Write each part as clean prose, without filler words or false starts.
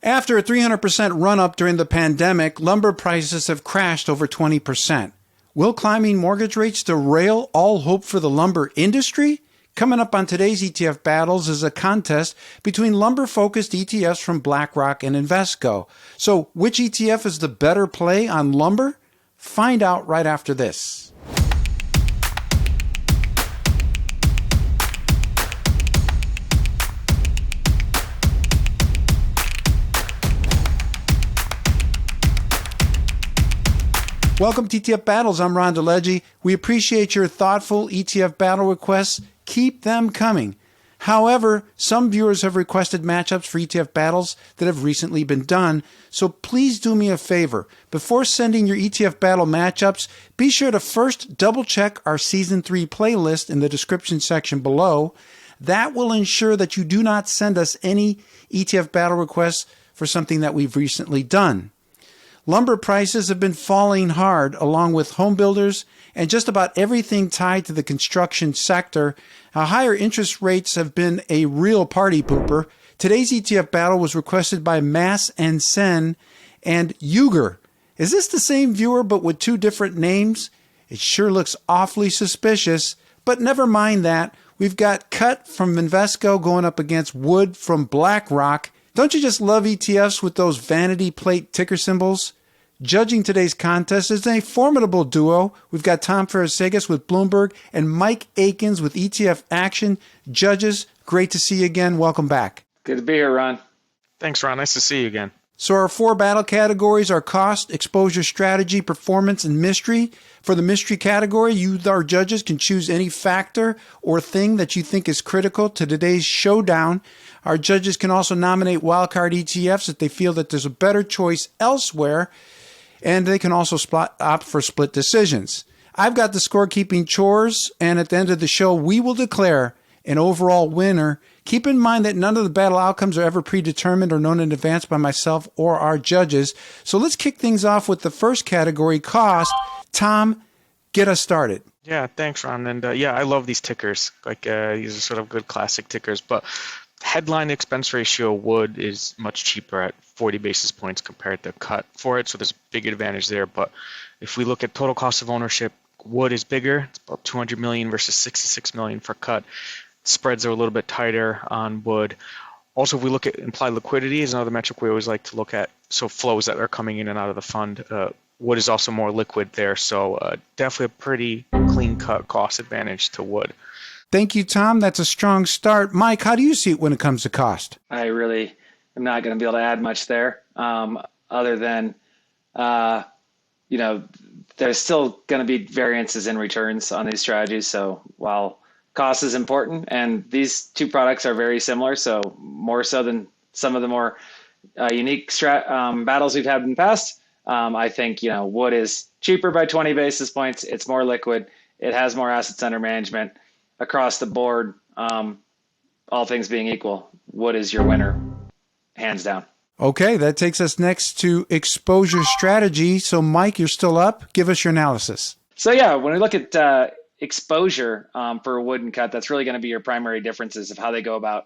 After a 300% run-up during the pandemic, lumber prices have crashed over 20%. Will climbing mortgage rates derail all hope for the lumber industry? Coming up on today's ETF Battles is a contest between lumber-focused ETFs from Blackrock and Invesco. So, which ETF is the better play on lumber? Find out right after this. Welcome to ETF Battles. I'm Ron DeLegge. We appreciate your thoughtful ETF battle requests. Keep them coming. However, some viewers have requested matchups for ETF Battles that have recently been done, so please do me a favor. Before sending your ETF Battle matchups, be sure to first double-check our Season 3 playlist in the description section below. That will ensure that you do not send us any ETF Battle requests for something that we've recently done. Lumber prices have been falling hard, along with home builders and just about everything tied to the construction sector. Higher interest rates have been a real party pooper. Today's ETF battle was requested by Mass and Sen and Uger. Is this the same viewer but with two different names? It sure looks awfully suspicious, but never mind that. We've got Cut from Invesco going up against Wood from Blackrock. Don't you just love ETFs with those vanity plate ticker symbols? Judging today's contest is a formidable duo. We've got Tom Psarofagis with Bloomberg and Mike Akins with ETF Action. Judges, great to see you again. Welcome back. Good to be here, Ron. Thanks, Ron. Nice to see you again. So our four battle categories are cost, exposure, strategy, performance, and mystery. For the mystery category, you, our judges, can choose any factor or thing that you think is critical to today's showdown. Our judges can also nominate wildcard ETFs if they feel that there's a better choice elsewhere. And they can also opt for split decisions. I've got the scorekeeping chores, and at the end of the show, we will declare an overall winner. Keep in mind that none of the battle outcomes are ever predetermined or known in advance by myself or our judges. So let's kick things off with the first category, cost. Tom, get us started. Yeah, thanks, Ron. And I love these tickers. These are sort of good classic tickers, but headline expense ratio Wood is much cheaper at 40 basis points compared to Cut for it, so there's a big advantage there. But if we look at total cost of ownership, Wood is bigger. It's about $200 million versus $66 million for Cut. Spreads are a little bit tighter on Wood. Also, if we look at implied liquidity, is another metric we always like to look at. So flows that are coming in and out of the fund. Wood is also more liquid there, so definitely a pretty clean-cut cost advantage to Wood. Thank you, Tom. That's a strong start. Mike, how do you see it when it comes to cost? I really am not going to be able to add much there, other than, there's still going to be variances in returns on these strategies. So while cost is important, and these two products are very similar, so more so than some of the more unique battles we've had in the past, I think, Wood is cheaper by 20 basis points. It's more liquid. It has more assets under management. Across the board, all things being equal, Wood is your winner, hands down. Okay, that takes us next to exposure strategy. So, Mike, you're still up. Give us your analysis. So, when we look at exposure for Wood and Cut, that's really going to be your primary differences of how they go about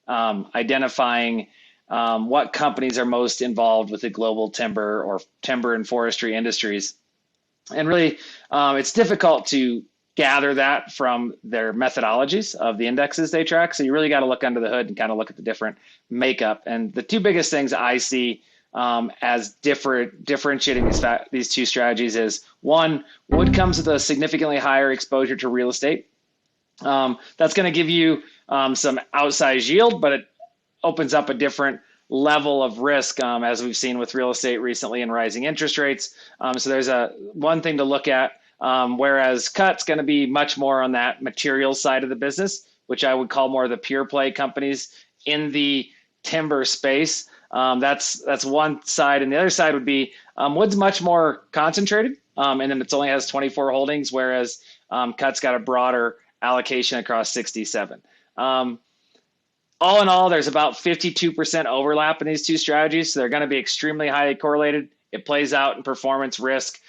identifying what companies are most involved with the global timber or timber and forestry industries. And really, it's difficult to gather that from their methodologies of the indexes they track. So you really got to look under the hood and kind of look at the different makeup. And the two biggest things I see as differentiating these two strategies is, one, Wood comes with a significantly higher exposure to real estate. That's going to give you some outsized yield, but it opens up a different level of risk, as we've seen with real estate recently and rising interest rates. So there's one thing to look at. Whereas Cut's going to be much more on that materials side of the business, which I would call more the pure play companies in the timber space. That's one side. And the other side would be Wood's much more concentrated, and then it only has 24 holdings, whereas Cut's got a broader allocation across 67. All in all, there's about 52% overlap in these two strategies. So they're going to be extremely highly correlated. It plays out in performance risk.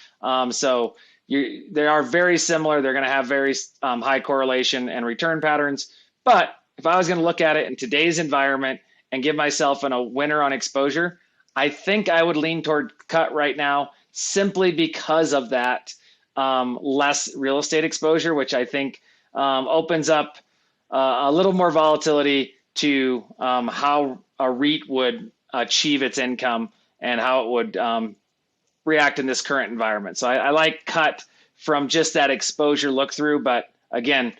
They are very similar. They're going to have very high correlation and return patterns. But if I was going to look at it in today's environment and give myself a winner on exposure, I think I would lean toward cut right now simply because of that less real estate exposure, which I think opens up a little more volatility to how a REIT would achieve its income and how it would react in this current environment. So I like cut from just that exposure look through. But again,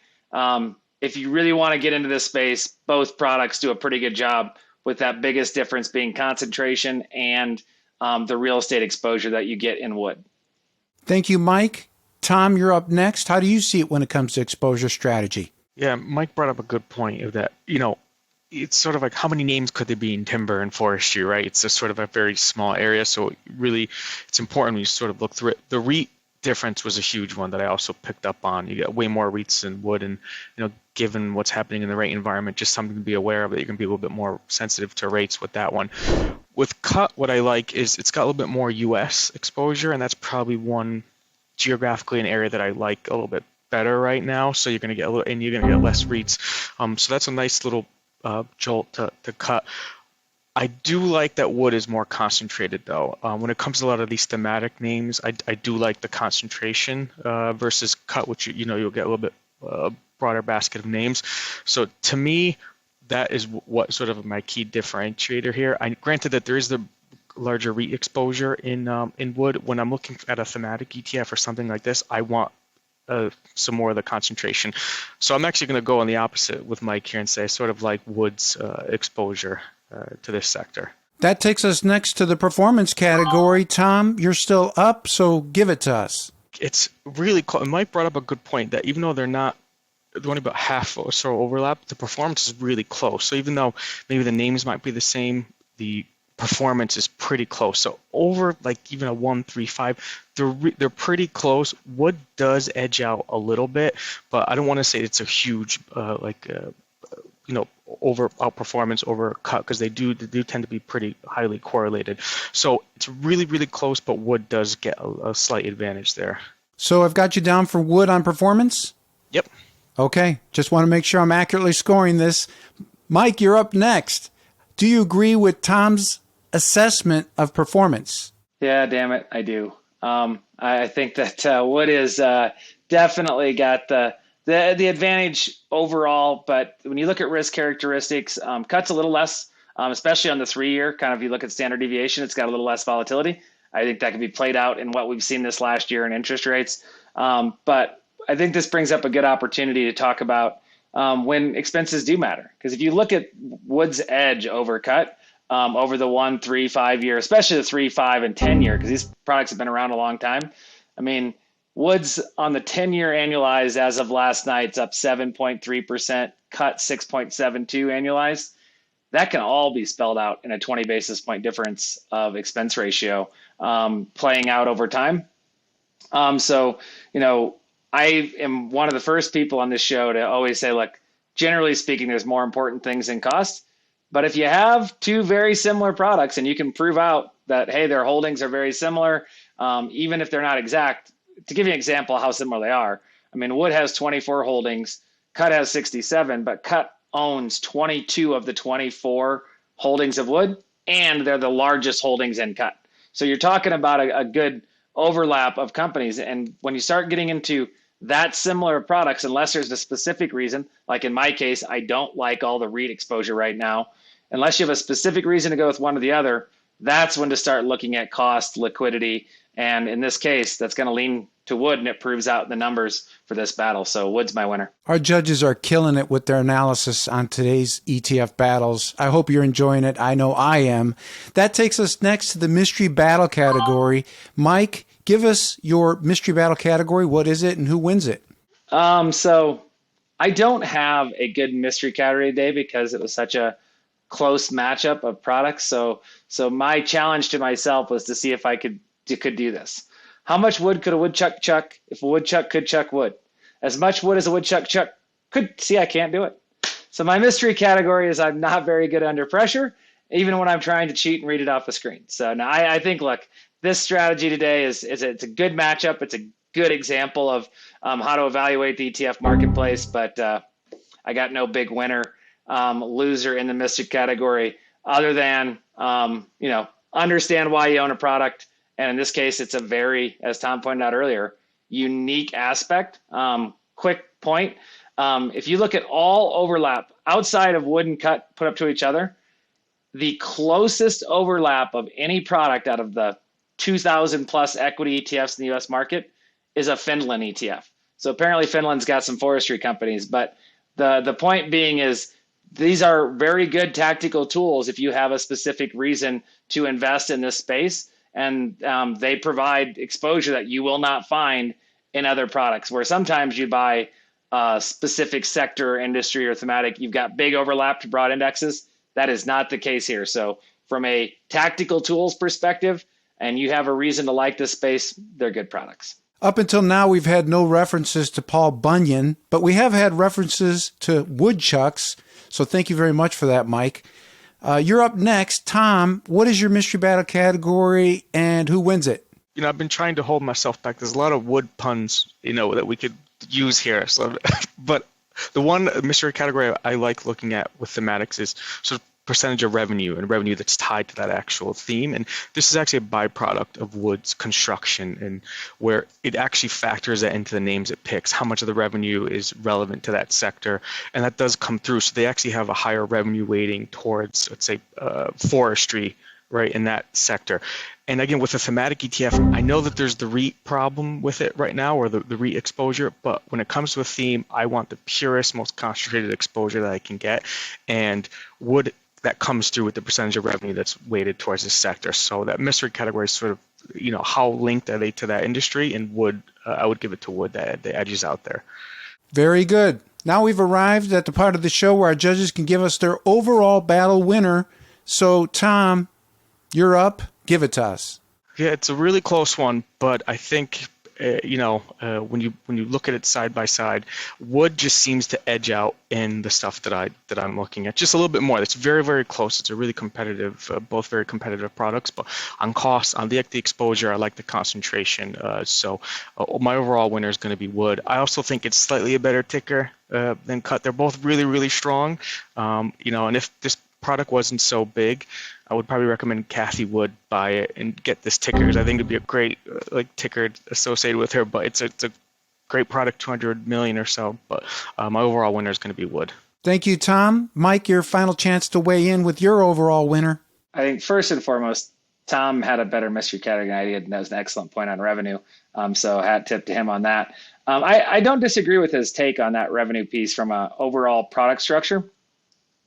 if you really want to get into this space, both products do a pretty good job, with that biggest difference being concentration and the real estate exposure that you get in wood. Thank you, Mike. Tom, you're up next. How do you see it when it comes to exposure strategy? Yeah, Mike brought up a good point of that, it's sort of like how many names could there be in timber and forestry, right? It's just sort of a very small area. So really, it's important when you sort of look through it. The REIT difference was a huge one that I also picked up on. You get way more REITs than wood, and given what's happening in the rate environment, just something to be aware of, that you can be a little bit more sensitive to rates with that one. With cut, what I like is it's got a little bit more US exposure, and that's probably one geographically an area that I like a little bit better right now. So you're going to get you're going to get less REITs. So that's a nice little jolt to cut. I do like that wood is more concentrated though. When it comes to a lot of these thematic names, I do like the concentration versus cut, which you'll get a little bit broader basket of names. So to me, that is what sort of my key differentiator here. Granted that there is the larger REIT exposure in wood. When I'm looking at a thematic ETF or something like this, I want some more of the concentration. So I'm actually going to go on the opposite with Mike here and say sort of like wood's exposure to this sector. That takes us next to the performance category. Tom, you're still up, so give it to us. It's really close. Mike brought up a good point that even though they're only about half or so overlap, the performance is really close. So even though maybe the names might be the same, the performance is pretty close. So over like even a 1, 3, 5, they're pretty close. Wood does edge out a little bit, but I don't want to say it's a huge over outperformance over cut, because they do tend to be pretty highly correlated. So it's really, really close, but wood does get a slight advantage there. So I've got you down for wood on performance? Yep. Okay, just want to make sure I'm accurately scoring this. Mike, you're up next. Do you agree with Tom's assessment of performance? Yeah, damn it, I do. I think that wood is definitely got the advantage overall, but when you look at risk characteristics, cut's a little less, especially on the 3-year. Kind of, you look at standard deviation, it's got a little less volatility. I think that can be played out in what we've seen this last year in interest rates. But I think this brings up a good opportunity to talk about when expenses do matter. Because if you look at wood's edge over cut over the 1, 3, 5 year, especially the 3, 5, and 10 year, because these products have been around a long time. I mean, wood's on the 10-year annualized as of last night, it's up 7.3%, cut 6.72 annualized. That can all be spelled out in a 20 basis point difference of expense ratio playing out over time. So, I am one of the first people on this show to always say, look, generally speaking, there's more important things than cost. But if you have two very similar products and you can prove out that, hey, their holdings are very similar, even if they're not exact. To give you an example of how similar they are, I mean, wood has 24 holdings, cut has 67, but cut owns 22 of the 24 holdings of wood, and they're the largest holdings in cut. So you're talking about a good overlap of companies. And when you start getting into that similar products, unless there's a specific reason, like in my case, I don't like all the REIT exposure right now. Unless you have a specific reason to go with one or the other, that's when to start looking at cost, liquidity. And in this case, that's going to lean to wood, and it proves out the numbers for this battle. So wood's my winner. Our judges are killing it with their analysis on today's ETF battles. I hope you're enjoying it. I know I am. That takes us next to the mystery battle category. Mike, give us your mystery battle category. What is it and who wins it? So I don't have a good mystery category today because it was such a close matchup of products. So my challenge to myself was to see if I could do this. How much wood could a woodchuck chuck if a woodchuck could chuck wood? As much wood as a woodchuck chuck could. See, I can't do it. So my mystery category is I'm not very good under pressure, even when I'm trying to cheat and read it off the screen. So now I think, look, this strategy today is it's a good matchup. It's a good example of how to evaluate the ETF marketplace, but I got no big winner. loser in the mystery category, other than understand why you own a product. And in this case, it's a very, as Tom pointed out earlier, unique aspect. Quick point. If you look at all overlap outside of wood and cut put up to each other, the closest overlap of any product out of the 2,000 plus equity ETFs in the US market is a Finland ETF. So apparently Finland's got some forestry companies, but the point being is these are very good tactical tools if you have a specific reason to invest in this space, and they provide exposure that you will not find in other products, where sometimes you buy a specific sector, industry, or thematic, you've got big overlap to broad indexes. That is not the case here. So from a tactical tools perspective, and you have a reason to like this space, they're good products. Up until now, we've had no references to Paul Bunyan, but we have had references to woodchucks. So thank you very much for that, Mike. You're up next. Tom, what is your mystery battle category and who wins it? I've been trying to hold myself back. There's a lot of wood puns, that we could use here. So, but the one mystery category I like looking at with thematics is sort of percentage of revenue and revenue that's tied to that actual theme. And this is actually a byproduct of wood's construction, and where it actually factors that into the names it picks, how much of the revenue is relevant to that sector. And that does come through. So they actually have a higher revenue weighting towards, let's say, forestry, right, in that sector. And again, with a thematic ETF, I know that there's the REIT problem with it right now, or the REIT exposure, but when it comes to a theme, I want the purest, most concentrated exposure that I can get. And wood, that comes through with the percentage of revenue that's weighted towards this sector. So that mystery category is sort of, how linked are they to that industry? And wood, I would give it to wood, that the edges out there. Very good. Now we've arrived at the part of the show where our judges can give us their overall battle winner. So, Tom, you're up. Give it to us. Yeah, it's a really close one, but I think when you look at it side by side, wood just seems to edge out in the stuff that I'm looking at just a little bit more. It's very, very close. It's a really competitive, both very competitive products, but on cost, on the exposure, I like the concentration. So my overall winner is going to be wood. I also think it's slightly a better ticker than cut. They're both really, really strong. And if this product wasn't so big, I would probably recommend Kathy Wood buy it and get this ticker, because I think it'd be a great ticker associated with her. But it's a great product, 200 million or so. But my overall winner is going to be wood. Thank you, Tom. Mike, your final chance to weigh in with your overall winner. I think first and foremost, Tom had a better mystery category than I did, and that was an excellent point on revenue. So hat tip to him on that. I don't disagree with his take on that revenue piece from an overall product structure.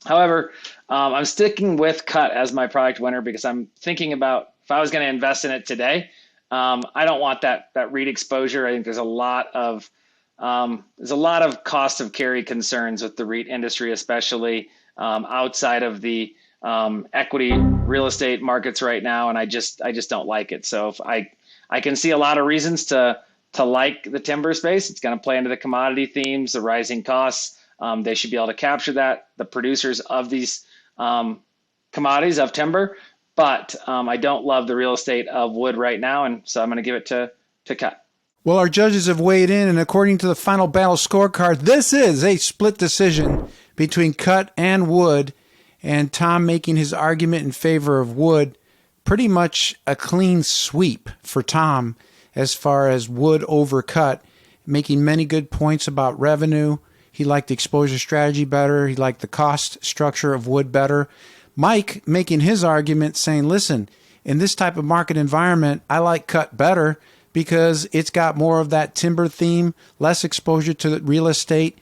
However, I'm sticking with cut as my product winner, because I'm thinking about if I was going to invest in it today, I don't want that REIT exposure. I think there's a lot of cost of carry concerns with the REIT industry, especially outside of the equity real estate markets right now, and I just don't like it. So if I can see a lot of reasons to like the timber space. It's going to play into the commodity themes, the rising costs. They should be able to capture that, the producers of these commodities of timber, but I don't love the real estate of wood right now, and so I'm going to give it to cut. Well, our judges have weighed in, and according to the final battle scorecard, this is a split decision between cut and wood, and Tom making his argument in favor of wood. Pretty much a clean sweep for Tom as far as wood over cut, making many good points about revenue. He liked the exposure strategy better. He liked the cost structure of wood better. Mike making his argument saying, listen, in this type of market environment, I like cut better because it's got more of that timber theme, less exposure to the real estate,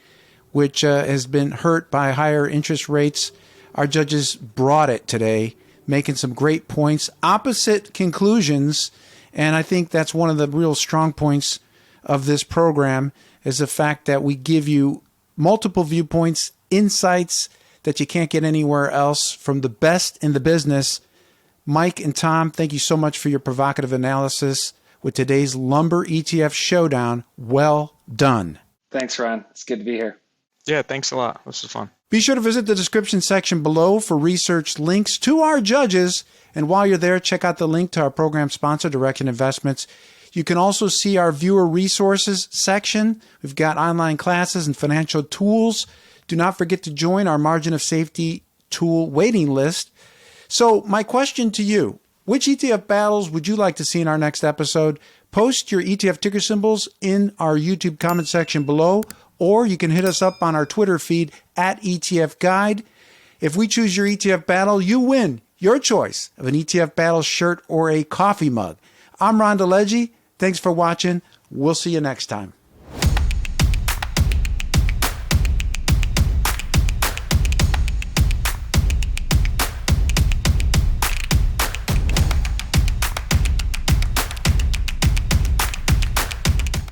which has been hurt by higher interest rates. Our judges brought it today, making some great points, opposite conclusions, and I think that's one of the real strong points of this program is the fact that we give you multiple viewpoints, insights that you can't get anywhere else from the best in the business. Mike and Tom, thank you so much for your provocative analysis with today's Lumber ETF Showdown. Well done. Thanks, Ron. It's good to be here. Yeah, thanks a lot. This was fun. Be sure to visit the description section below for research links to our judges. And while you're there, check out the link to our program sponsor, Direction Investments. You can also see our viewer resources section. We've got online classes and financial tools Do not forget to join our margin of safety tool waiting list. So my question to you, which ETF battles would you like to see in our next episode? Post your ETF ticker symbols in our YouTube comment section below, or you can hit us up on our Twitter feed at ETF Guide. If we choose your ETF battle, you win your choice of an ETF battle shirt or a coffee mug. I'm Ron DeLegge. Thanks for watching. We'll see you next time.